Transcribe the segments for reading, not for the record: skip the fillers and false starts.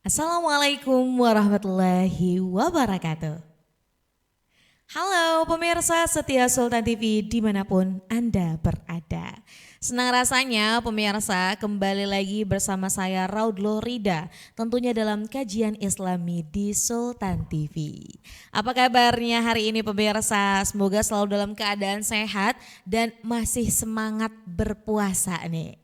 Assalamualaikum warahmatullahi wabarakatuh. Halo pemirsa setia Sultan TV dimanapun Anda berada. Senang rasanya pemirsa kembali lagi bersama saya Raudlo Rida, tentunya dalam kajian Islami di Sultan TV. Apa kabarnya hari ini pemirsa? Semoga selalu dalam keadaan sehat dan masih semangat berpuasa nih.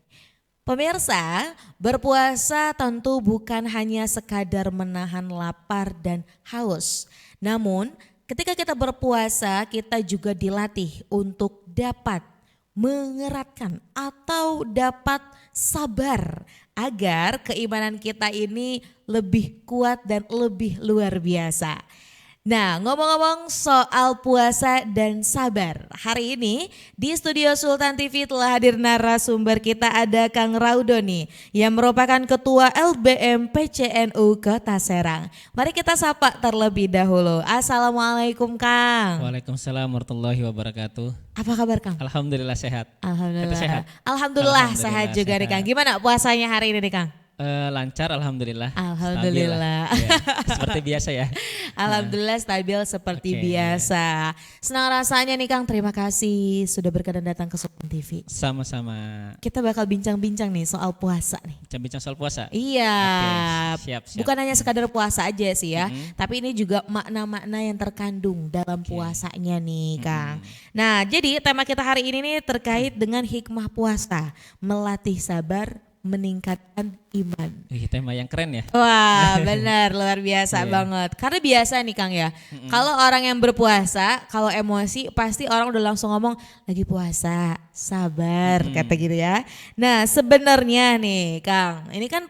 Pemirsa, berpuasa tentu bukan hanya sekadar menahan lapar dan haus. Namun, ketika kita berpuasa, kita juga dilatih untuk dapat mengeratkan atau dapat sabar agar keimanan kita ini lebih kuat dan lebih luar biasa. Nah, ngomong-ngomong soal puasa dan sabar, hari ini di studio Sultan TV telah hadir narasumber kita, ada Kang Raudo nih yang merupakan Ketua LBM PCNU Kota Serang. Mari kita sapa terlebih dahulu. Assalamualaikum Kang. Waalaikumsalam warahmatullahi wabarakatuh. Apa kabar Kang? Alhamdulillah sehat. Alhamdulillah. Sehat. Alhamdulillah sehat juga nih Kang. Gimana puasanya hari ini nih Kang? Lancar alhamdulillah. Alhamdulillah. Stabil lah. Ya, seperti biasa ya. Alhamdulillah stabil seperti Oke, biasa. Senang rasanya nih Kang, terima kasih sudah berkenan datang ke Sultan TV. Sama-sama. Kita bakal bincang-bincang nih soal puasa nih. Bincang soal puasa. Iya, Oke, siap. bukan hanya sekadar puasa aja sih ya, tapi ini juga makna-makna yang terkandung dalam puasanya nih Kang. Nah jadi tema kita hari ini nih terkait dengan hikmah puasa, melatih sabar, meningkatkan iman. Tema yang keren ya. Wah benar, luar biasa Iya. banget. Karena biasa nih Kang ya, kalau orang yang berpuasa, kalau emosi pasti orang udah langsung ngomong lagi puasa, sabar kata gitu ya. Nah sebenarnya nih Kang, ini kan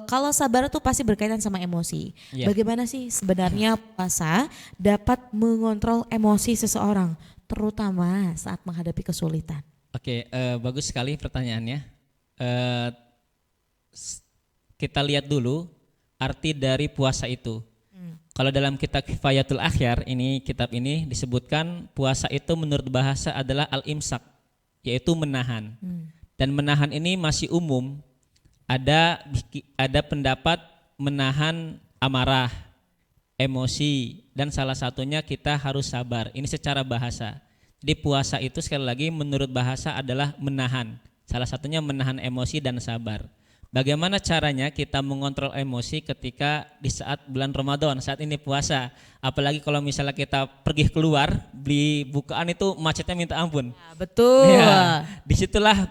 kalau sabar tuh pasti berkaitan sama emosi. Iya. Bagaimana sih sebenarnya puasa dapat mengontrol emosi seseorang, terutama saat menghadapi kesulitan? Oke, bagus sekali pertanyaannya. Eh, Kita lihat dulu arti dari puasa itu. Kalau dalam kitab Kifayatul Akhyar, ini kitab ini disebutkan puasa itu menurut bahasa adalah al-imsak, yaitu menahan. Dan menahan ini masih umum. Ada pendapat menahan amarah, emosi, dan salah satunya kita harus sabar. Ini secara bahasa. Di puasa itu sekali lagi menurut bahasa adalah menahan. Salah satunya menahan emosi dan sabar. Bagaimana caranya kita mengontrol emosi ketika di saat bulan Ramadan, saat ini puasa. Apalagi kalau misalnya kita pergi keluar, beli bukaan itu macetnya minta ampun. Nah, betul. Ya, disitulah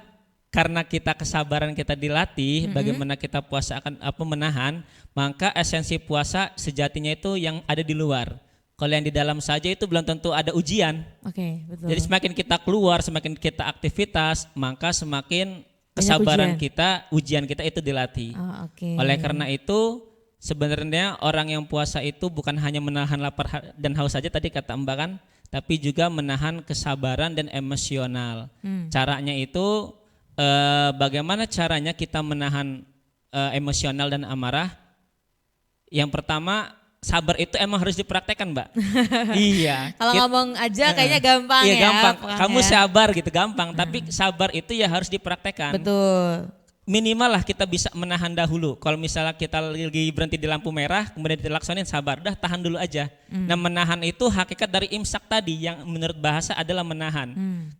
karena kita kesabaran kita dilatih, bagaimana kita puasa akan menahan, maka esensi puasa sejatinya itu yang ada di luar. Kalau yang di dalam saja itu belum tentu ada ujian. Oke, betul. Jadi semakin kita keluar, semakin kita aktivitas, maka semakin Banyak kesabaran ujian. kita, ujian kita itu dilatih. Oh, oke. Oleh karena itu sebenarnya orang yang puasa itu bukan hanya menahan lapar dan haus saja tadi kata Mbak kan, tapi juga menahan kesabaran dan emosional. Caranya itu bagaimana caranya kita menahan emosional dan amarah? Yang pertama, sabar itu emang harus dipraktekkan Mbak. Iya. Kalau ngomong aja kayaknya gampang Iya ya. gampang, Kang, kamu ya. sabar gitu gampang, tapi sabar itu ya harus dipraktekkan. Betul. Minimal lah kita bisa menahan dahulu. Kalau misalnya kita lagi berhenti di lampu merah, kemudian dilaksonin sabar, udah tahan dulu aja. Nah menahan itu hakikat dari imsak tadi yang menurut bahasa adalah menahan.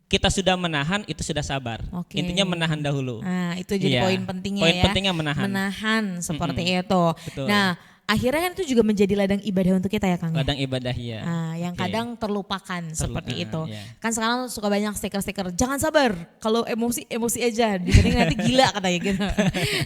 Kita sudah menahan, itu sudah sabar. Oke. Intinya menahan dahulu. Nah itu jadi Iya. poin pentingnya Poin ya. pentingnya menahan. Menahan seperti itu. Betul. Nah akhirnya kan itu juga menjadi ladang ibadah untuk kita ya Kang. Ya? Ladang ibadah ya. Nah, yang Oke. kadang terlupakan seperti itu. iya. Kan sekarang suka banyak stiker-stiker, jangan sabar, kalau emosi aja, dibanding nanti gila katanya gitu.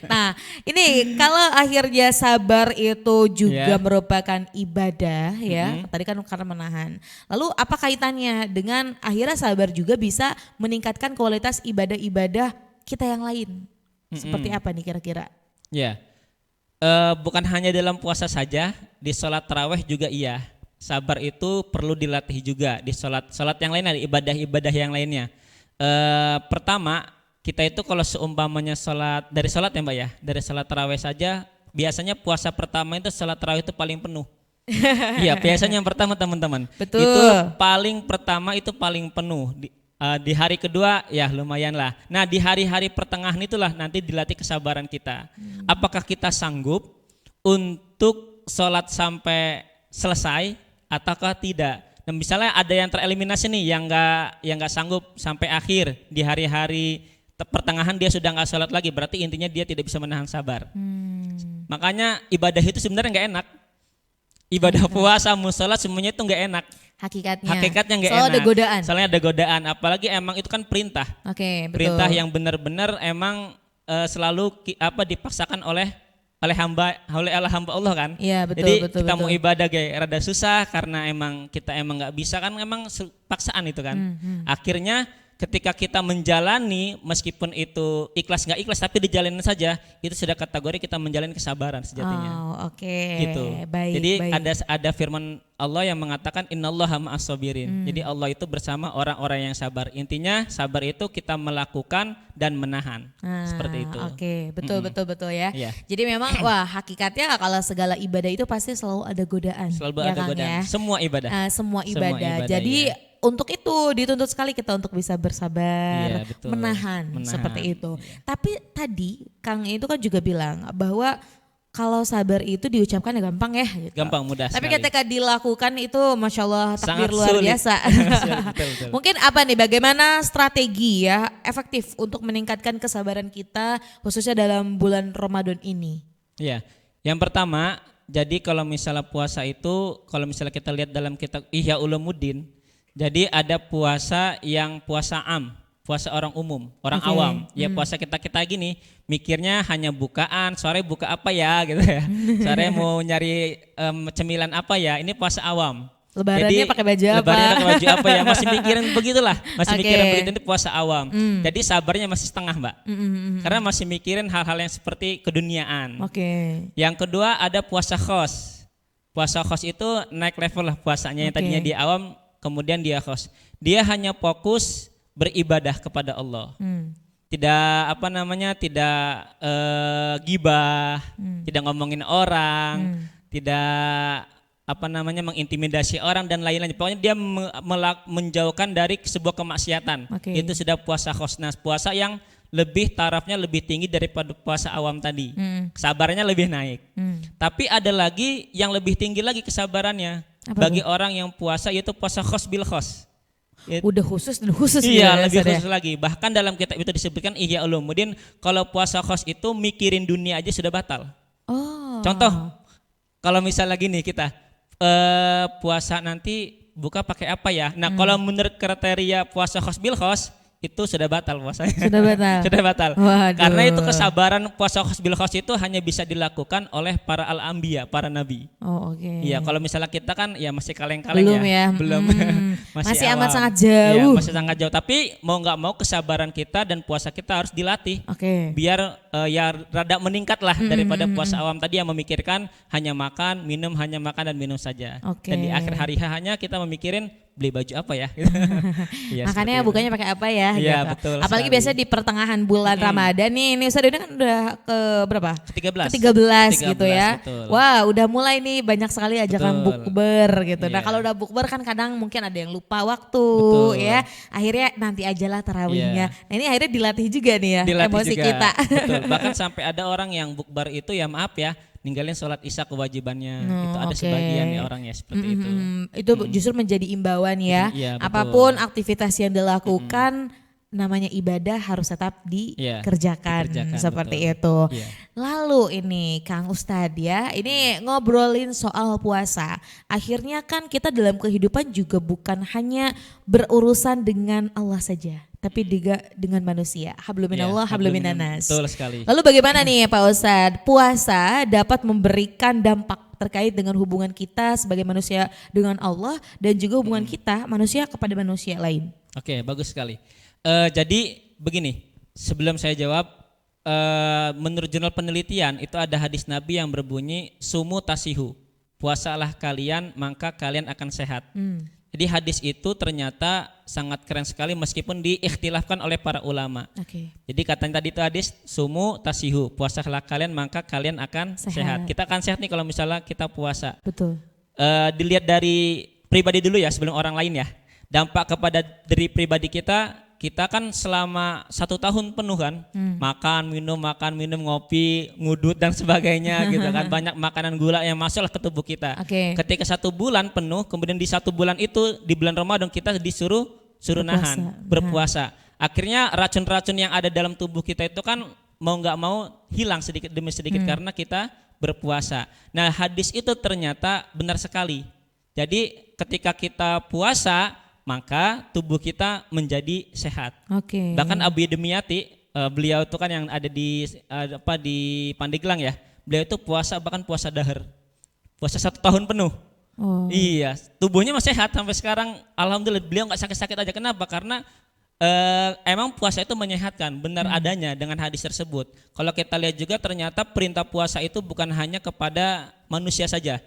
Nah, ini kalau akhirnya sabar itu juga Iya. merupakan ibadah ya. Tadi kan karena menahan. Lalu apa kaitannya dengan akhirnya sabar juga bisa meningkatkan kualitas ibadah-ibadah kita yang lain? Seperti apa nih kira-kira? Ya. Bukan hanya dalam puasa saja, di sholat taraweh juga iya. Sabar itu perlu dilatih juga di sholat yang lainnya, di ibadah-ibadah yang lainnya. Pertama, kita itu kalau seumpamanya dari sholat ya Mbak ya, dari sholat taraweh saja, biasanya puasa pertama itu sholat taraweh itu paling penuh. Iya, biasanya yang pertama teman-teman. Betul. Itu paling pertama itu paling penuh. Di hari kedua ya lumayan lah. Nah di hari-hari pertengahan itulah nanti dilatih kesabaran kita. Apakah kita sanggup untuk sholat sampai selesai ataukah tidak. Nah, misalnya ada yang tereliminasi nih yang nggak sanggup sampai akhir, di hari-hari pertengahan dia sudah nggak sholat lagi, berarti intinya dia tidak bisa menahan sabar. Makanya ibadah itu sebenarnya nggak enak. Ibadah puasa, musola semuanya itu nggak enak. Hakikatnya nggak enak. Soalnya ada godaan. Soalnya ada godaan, apalagi emang itu kan perintah. Oke, betul. Perintah yang benar-benar emang selalu dipaksakan oleh hamba Allah kan. Iya, betul. Jadi betul, kita betul. mau ibadah kayak rada susah karena emang kita nggak bisa kan, emang paksaan itu kan. Akhirnya ketika kita menjalani, meskipun itu ikhlas nggak ikhlas tapi dijalanin saja, itu sudah kategori kita menjalani kesabaran sejatinya. Oh, oke. Gitu. Baik, Jadi baik. ada firman Allah yang mengatakan innallaha ma'as sabirin. Jadi Allah itu bersama orang-orang yang sabar. Intinya sabar itu kita melakukan dan menahan. Seperti itu. Oke, betul ya. Iya. Jadi memang wah hakikatnya kalau segala ibadah itu pasti selalu ada godaan. Selalu ya ada Kang, godaan. ya? Semua ibadah. Semua ibadah. Jadi iya. untuk itu dituntut sekali kita untuk bisa bersabar, Iya, betul. menahan seperti itu. Iya. Tapi tadi Kang itu kan juga bilang bahwa kalau sabar itu diucapkan ya gampang ya gitu. Gampang, mudah Tapi sekali. ketika dilakukan itu Masya Allah takbir Sangat luar sulit. biasa. Betul. Mungkin apa nih, bagaimana strategi ya efektif untuk meningkatkan kesabaran kita khususnya dalam bulan Ramadan ini? Iya. Yang pertama, jadi kalau misalnya puasa itu, kalau misalnya kita lihat dalam kitab Ihya Ulumuddin, jadi ada puasa yang puasa puasa orang umum, orang Oke. awam. Ya puasa kita gini, mikirnya hanya bukaan, sore buka apa ya gitu ya. Sore mau nyari cemilan apa ya, ini puasa awam. Lebarannya pakai baju apa? Lebarannya pakai baju apa ya, masih mikirin begitulah, masih Oke. mikirin begitu, ini puasa awam. Jadi sabarnya masih setengah, Mbak. Karena masih mikirin hal-hal yang seperti keduniaan. Oke. Yang kedua ada puasa khos. Puasa khos itu naik level lah puasanya, yang Oke. tadinya di awam kemudian dia khos. Dia hanya fokus beribadah kepada Allah. Tidak gibah, tidak ngomongin orang, tidak mengintimidasi orang dan lain-lain. Pokoknya dia menjauhkan dari sebuah kemaksiatan. Oke. Itu sudah puasa khos. Nah, puasa yang lebih tarafnya lebih tinggi daripada puasa awam tadi. Kesabarannya lebih naik. Tapi ada lagi yang lebih tinggi lagi kesabarannya. Apa Bagi orang yang puasa, yaitu puasa khos bil khos. Udah khusus gitu Iya, ya, lebih Ustaz ya? khusus lagi. Bahkan dalam kitab itu disebutkan Ihya Ulumuddin, kalau puasa khos itu mikirin dunia aja sudah batal. Oh. Contoh, kalau misalnya gini kita puasa nanti buka pakai apa ya? Nah, kalau menurut kriteria puasa khos bil khos itu sudah batal puasanya. Sudah batal. Sudah batal. Waduh. Karena itu kesabaran puasa khos bil khos itu hanya bisa dilakukan oleh para al-anbiya, para nabi. Oh, oke. Iya, kalau misalnya kita kan ya masih kaleng-kaleng Belum ya. Belum. Masih awam. amat sangat jauh. Iya, masih sangat jauh. Tapi mau nggak mau kesabaran kita dan puasa kita harus dilatih. Oke. Biar ya rada meningkat lah daripada puasa awam tadi yang memikirkan hanya makan, dan minum saja. Oke. Dan di akhir hari hanya kita memikirin beli baju apa ya. Iya, Makanya seperti itu. bukannya pakai apa ya? Iya, gitu. betul Apalagi sekali. biasanya di pertengahan bulan Ramadan nih. Ini Ustaz ini kan udah ke berapa? Ke-13. Ke-13 gitu ya. Betul. Wah, udah mulai nih banyak sekali ajakan Betul. bukber gitu. Nah, Iya. kalau udah bukber kan kadang mungkin ada yang lupa waktu Betul. ya. Akhirnya nanti ajalah tarawihnya. Iya. Nah, ini akhirnya dilatih juga nih ya Dilatih emosi juga. kita. Betul. Bahkan sampai ada orang yang bukbar itu ya maaf ya, ninggalin sholat isya kewajibannya. Itu ada oke. sebagian ya orang ya seperti itu. Itu justru menjadi imbauan ya. Iya, betul. Apapun aktivitas yang dilakukan namanya ibadah harus tetap dikerjakan seperti betul. itu. Iya. Lalu ini Kang Ustadz ya, ini ngobrolin soal puasa. Akhirnya kan kita dalam kehidupan juga bukan hanya berurusan dengan Allah saja, tapi juga dengan manusia. Habluminallah, habluminanas. Betul sekali. Lalu bagaimana nih Pak Ustadz, puasa dapat memberikan dampak terkait dengan hubungan kita sebagai manusia dengan Allah dan juga hubungan kita manusia kepada manusia lain. Oke, bagus sekali. Jadi begini, sebelum saya jawab, menurut jurnal penelitian itu ada hadis Nabi yang berbunyi sumu tasihu, puasalah kalian maka kalian akan sehat. Jadi hadis itu ternyata sangat keren sekali meskipun diikhtilafkan oleh para ulama. Oke. Jadi katanya tadi itu hadis sumu tasihu, puasalah kalian maka kalian akan sehat. Kita akan sehat nih kalau misalnya kita puasa. Betul. Dilihat dari pribadi dulu ya sebelum orang lain ya. Dampak kepada diri pribadi kita kita kan selama 1 tahun penuh kan, makan minum, ngopi, ngudut dan sebagainya gitu kan, banyak makanan gula yang masuklah ke tubuh kita. Ketika 1 bulan penuh, kemudian di 1 bulan itu di bulan Ramadan kita disuruh nahan, berpuasa. Akhirnya racun-racun yang ada dalam tubuh kita itu kan mau nggak mau hilang sedikit demi sedikit karena kita berpuasa. Nah, hadis itu ternyata benar sekali. Jadi ketika kita puasa, maka tubuh kita menjadi sehat. Bahkan Abu Demiyati, beliau itu kan yang ada di di Pandeglang ya. Beliau itu puasa, bahkan puasa dahar. Puasa 1 tahun penuh. Iya, tubuhnya masih sehat sampai sekarang. Alhamdulillah, beliau nggak sakit-sakit aja. Kenapa? Karena emang puasa itu menyehatkan, benar adanya dengan hadis tersebut. Kalau kita lihat juga ternyata perintah puasa itu bukan hanya kepada manusia saja,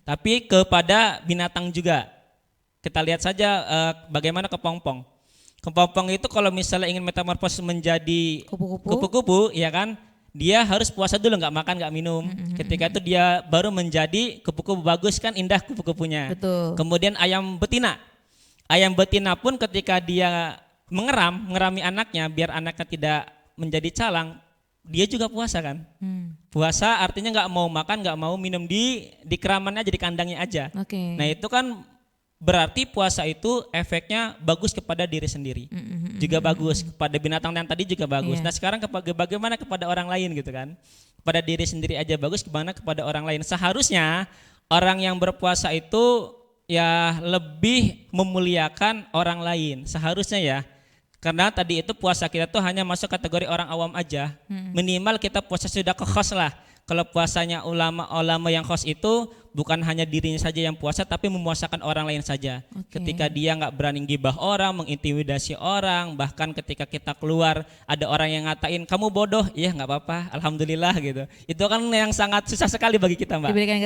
tapi kepada binatang juga. Kita lihat saja bagaimana kepompong. Kepompong itu kalau misalnya ingin metamorfosis menjadi kupu-kupu, ya kan, dia harus puasa dulu, nggak makan, nggak minum. Ketika itu dia baru menjadi kupu-kupu bagus kan, indah kupu-kupunya. Kemudian ayam betina pun ketika dia mengerami anaknya biar anaknya tidak menjadi calang, dia juga puasa kan. Puasa artinya nggak mau makan, nggak mau minum, di keramannya aja, di kandangnya aja. Nah itu kan berarti puasa itu efeknya bagus kepada diri sendiri, juga bagus kepada binatang yang tadi juga bagus. Nah sekarang bagaimana kepada orang lain gitu kan? Kepada diri sendiri aja bagus, gimana kepada orang lain? Seharusnya orang yang berpuasa itu ya lebih memuliakan orang lain, seharusnya ya. Karena tadi itu puasa kita tuh hanya masuk kategori orang awam aja. Minimal kita puasa sudah khos lah. Kalau puasanya ulama yang khos itu bukan hanya dirinya saja yang puasa, tapi memuasakan orang lain saja. Ketika dia nggak berani gibah orang, mengintimidasi orang, bahkan ketika kita keluar ada orang yang ngatain kamu bodoh, ya nggak apa-apa, alhamdulillah gitu. Itu kan yang sangat susah sekali bagi kita, Mbak. Diberikan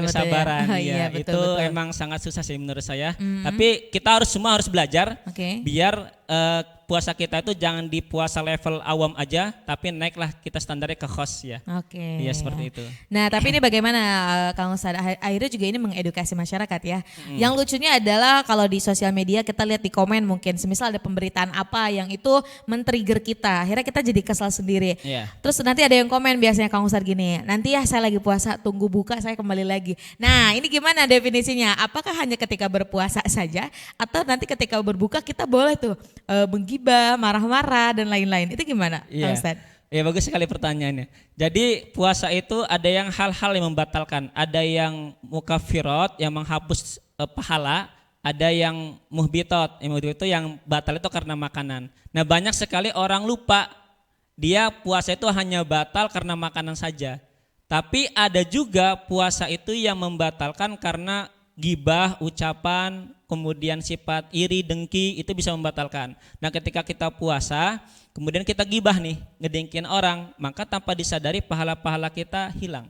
kesabaran. Iya, betul. Emang sangat susah sih menurut saya. Tapi kita semua harus belajar biar puasa kita itu jangan di puasa level awam aja, tapi naiklah kita standarnya ke khos ya. Iya seperti itu. Nah tapi ini bagaimana Kang Ustadz, akhirnya juga ini mengedukasi masyarakat ya. Yang lucunya adalah kalau di sosial media kita lihat di komen mungkin, semisal ada pemberitaan apa yang itu men-trigger kita, akhirnya kita jadi kesal sendiri. Terus nanti ada yang komen biasanya Kang Ustadz gini, nanti ya saya lagi puasa, tunggu buka saya kembali lagi. Nah ini gimana definisinya? Apakah hanya ketika berpuasa saja, atau nanti ketika berbuka kita boleh tuh menggibah, marah-marah dan lain-lain? Itu gimana Kang Ustadz? Ya bagus sekali pertanyaannya. Jadi puasa itu ada yang hal-hal yang membatalkan, ada yang mukafirat yang menghapus pahala, ada yang muhbitot, yang itu yang batal itu karena makanan. Nah banyak sekali orang lupa dia puasa itu hanya batal karena makanan saja. Tapi ada juga puasa itu yang membatalkan karena gibah, ucapan, kemudian sifat iri, dengki, itu bisa membatalkan. Nah ketika kita puasa, kemudian kita gibah nih, ngedengkin orang, maka tanpa disadari pahala-pahala kita hilang.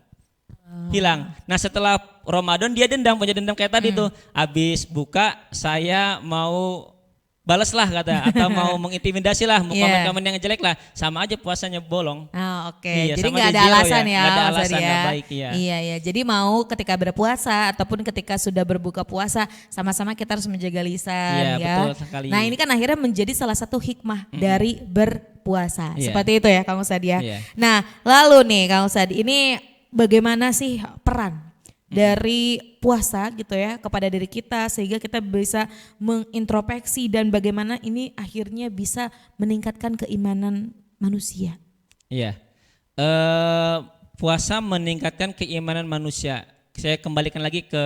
Nah setelah Ramadan dia punya dendam kayak tadi tuh, habis buka saya mau balas lah kata, atau mau mengintimidasi lah, mau komen-komen yang jelek lah, sama aja puasanya bolong. Iya, jadi nggak ada alasan ya, nggak ada alasan, nggak baik ya. Iya, jadi mau ketika berpuasa ataupun ketika sudah berbuka puasa, sama-sama kita harus menjaga lisan ya. Betul sekali. Nah ini kan akhirnya menjadi salah satu hikmah dari berpuasa, seperti itu ya Kang Ustadz ya. Nah lalu nih Kang Ustadz, ini bagaimana sih peran dari puasa gitu ya kepada diri kita sehingga kita bisa mengintrospeksi dan bagaimana ini akhirnya bisa meningkatkan keimanan manusia? Iya, puasa meningkatkan keimanan manusia. Saya kembalikan lagi ke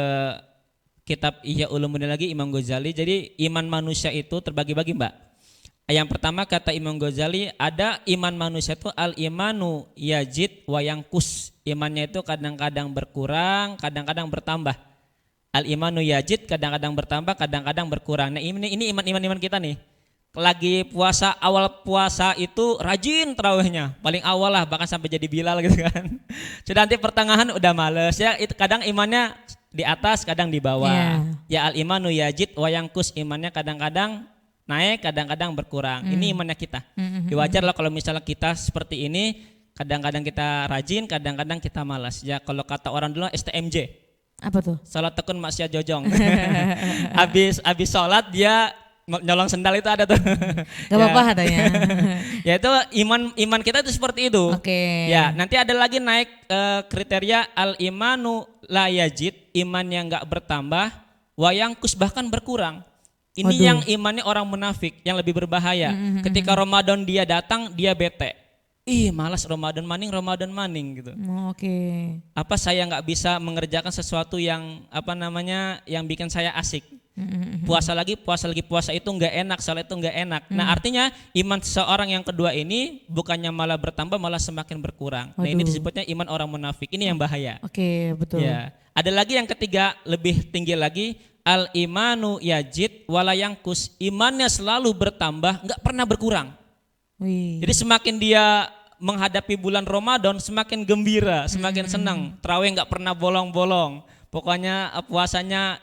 kitab Ihya Ulumuddin lagi Imam Ghazali. Jadi iman manusia itu terbagi-bagi, Mbak. Yang pertama kata Imam Ghazali, ada iman manusia itu al-imanu yazid wa yanqus. Imannya itu kadang-kadang berkurang, kadang-kadang bertambah. Al-imanu yazid kadang-kadang bertambah, kadang-kadang berkurang. Nah ini iman kita nih. Lagi puasa, awal puasa itu rajin tarawihnya, paling awal lah, bahkan sampai jadi Bilal gitu kan. Sudah nanti pertengahan udah males ya, itu kadang imannya di atas, kadang di bawah. Ya al-imanu yazid wa yanqus, imannya kadang-kadang naik, kadang-kadang berkurang. Ini imannya kita. Wajar lah kalau misalnya kita seperti ini, kadang-kadang kita rajin, kadang-kadang kita malas. Ya kalau kata orang dulu STMJ. Apa tuh? Salat tekun maksiat jojong. Habis sholat dia nyolong sendal itu ada tuh. Gak apa-apa katanya. Ya itu iman kita itu seperti itu. Oke. Ya, nanti ada lagi naik kriteria al imanu la yajid, iman yang enggak bertambah, wa yangkus bahkan berkurang. Ini Waduh. yang imannya orang munafik yang lebih berbahaya. Ketika Ramadan dia datang, dia bete. Ih, malas Ramadan maning gitu. Oke. Apa saya nggak bisa mengerjakan sesuatu yang yang bikin saya asik. Puasa itu nggak enak, salat itu nggak enak. Nah artinya iman seseorang yang kedua ini bukannya malah bertambah, malah semakin berkurang. Nah ini disebutnya iman orang munafik. Ini yang bahaya. Oke, betul. Ya. Ada lagi yang ketiga lebih tinggi lagi, al imanu yajid wala yangkus, imannya selalu bertambah, nggak pernah berkurang. Wih. Jadi semakin dia menghadapi bulan Ramadan semakin gembira, semakin senang. Tarawih nggak pernah bolong-bolong. Pokoknya puasanya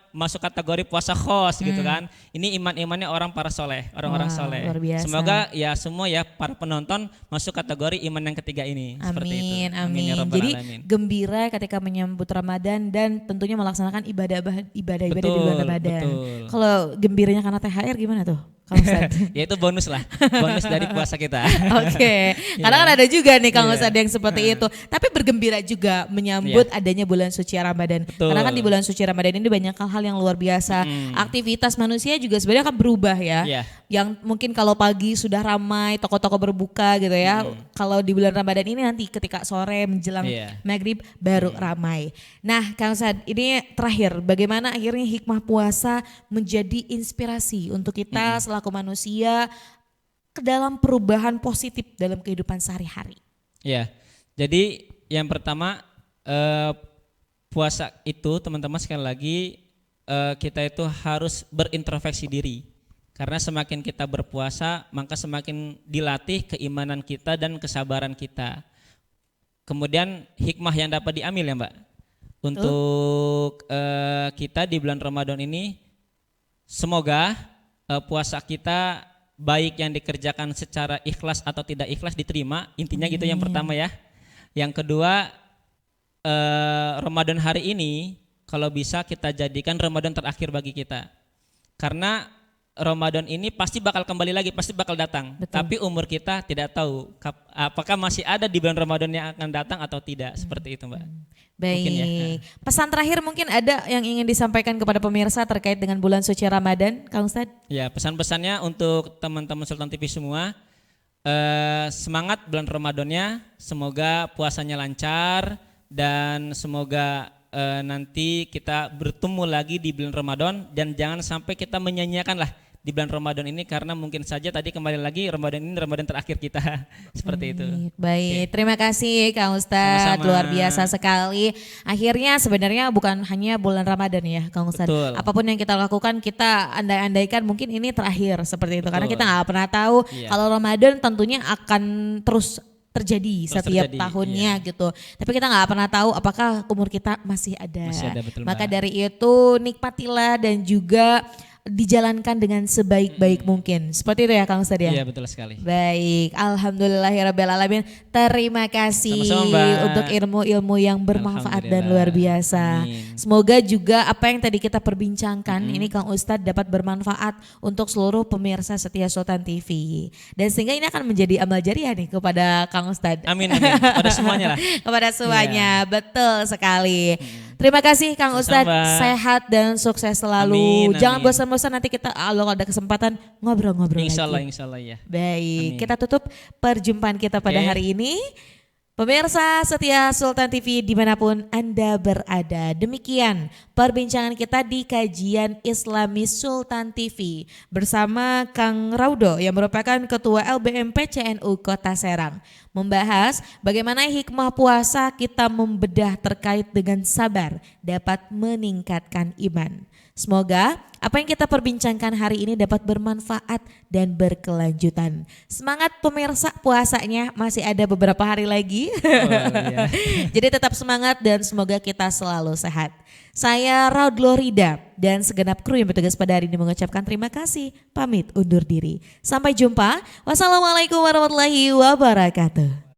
masuk kategori puasa khos gitu kan. Ini iman-imannya orang para soleh, orang-orang soleh. Luar biasa. Semoga ya semua ya para penonton masuk kategori iman yang ketiga ini. Seperti itu. Amin. Ya Rabbal Jadi Alamin. gembira ketika menyambut Ramadan dan tentunya melaksanakan ibadah di bulan Betul, Ramadan. betul. Kalau gembiranya karena THR gimana tuh? Kalau Ustadz? Ya itu bonus lah, bonus dari puasa kita. Oke, karena kan ada juga nih Kang Iya. Ustadz yang seperti itu. Tapi bergembira juga menyambut adanya bulan suci Ramadan. Betul. Karena kan di bulan suci Ramadan ini banyak hal-hal yang luar biasa. Aktivitas manusia juga sebenarnya akan berubah ya. Iya. Yang mungkin kalau pagi sudah ramai, toko-toko berbuka gitu ya. Kalau di bulan Ramadan ini nanti ketika sore menjelang Iya. maghrib baru ramai. Nah Kang Ustadz, ini terakhir, bagaimana akhirnya hikmah puasa menjadi inspirasi untuk kita selaku manusia ke dalam perubahan positif dalam kehidupan sehari-hari. Ya, jadi yang pertama puasa itu teman-teman sekali lagi kita itu harus berintrospeksi diri. Karena semakin kita berpuasa maka semakin dilatih keimanan kita dan kesabaran kita. Kemudian hikmah yang dapat diambil ya Mbak. Untuk kita di bulan Ramadan ini semoga puasa kita baik yang dikerjakan secara ikhlas atau tidak ikhlas diterima, intinya gitu yang pertama ya. Yang kedua Ramadan hari ini kalau bisa kita jadikan Ramadan terakhir bagi kita. Karena Ramadan ini pasti bakal kembali lagi, pasti bakal datang. Betul. Tapi umur kita tidak tahu apakah masih ada di bulan Ramadan yang akan datang atau tidak, seperti itu Mbak. Baik, Mungkin ya. pesan terakhir mungkin ada yang ingin disampaikan kepada pemirsa terkait dengan bulan suci Ramadan, Kang Ustadz? Ya, pesan-pesannya untuk teman-teman Sultan TV semua, semangat bulan Ramadannya, semoga puasanya lancar dan semoga nanti kita bertemu lagi di bulan Ramadan dan jangan sampai kita menyanyiakan lah di bulan Ramadan ini karena mungkin saja tadi kembali lagi Ramadan ini Ramadan terakhir kita seperti itu. Baik, terima kasih Kang Ustadz, Sama-sama. luar biasa sekali. Akhirnya sebenarnya bukan hanya bulan Ramadan ya Kang Ustadz. Betul. Apapun yang kita lakukan kita andai-andaikan mungkin ini terakhir seperti itu. Karena Betul. kita nggak pernah tahu Iya. kalau Ramadan tentunya akan terus terjadi setiap terjadi, tahunnya gitu. Tapi kita nggak pernah tahu apakah umur kita masih ada. Masih ada, betul, Maka Mbak. dari itu nikmatilah dan juga dijalankan dengan sebaik-baik mungkin. Seperti itu ya Kang Ustadz ya? Iya betul sekali. Baik, alhamdulillahirrabbilalamin. Terima kasih Sama-sama, Mbak. untuk ilmu-ilmu yang bermanfaat dan Alhamdulillah. luar biasa. Amin. Semoga juga apa yang tadi kita perbincangkan ini Kang Ustadz dapat bermanfaat untuk seluruh pemirsa setia Sultan TV. Dan sehingga ini akan menjadi amal jariah nih kepada Kang Ustadz. Amin amin. Pada semuanya lah. Kepada semuanya, betul sekali. Terima kasih Kang Ustadz, Sama-sama. sehat dan sukses selalu. Amin, Jangan amin. bosan-bosan, nanti kita kalau ada kesempatan ngobrol-ngobrol Insya lagi. Allah ya. Baik, Amin. kita tutup perjumpaan kita pada Oke. hari ini. Pemirsa setia Sultan TV dimanapun Anda berada. Demikian perbincangan kita di kajian Islami Sultan TV bersama Kang Raudo yang merupakan Ketua LBM PCNU Kota Serang. Membahas bagaimana hikmah puasa kita membedah terkait dengan sabar dapat meningkatkan iman. Semoga apa yang kita perbincangkan hari ini dapat bermanfaat dan berkelanjutan. Semangat pemirsa, puasanya masih ada beberapa hari lagi. iya. Jadi tetap semangat dan semoga kita selalu sehat. Saya Raud Lorida dan segenap kru yang bertugas pada hari ini mengucapkan terima kasih. Pamit undur diri. Sampai jumpa. Wassalamualaikum warahmatullahi wabarakatuh.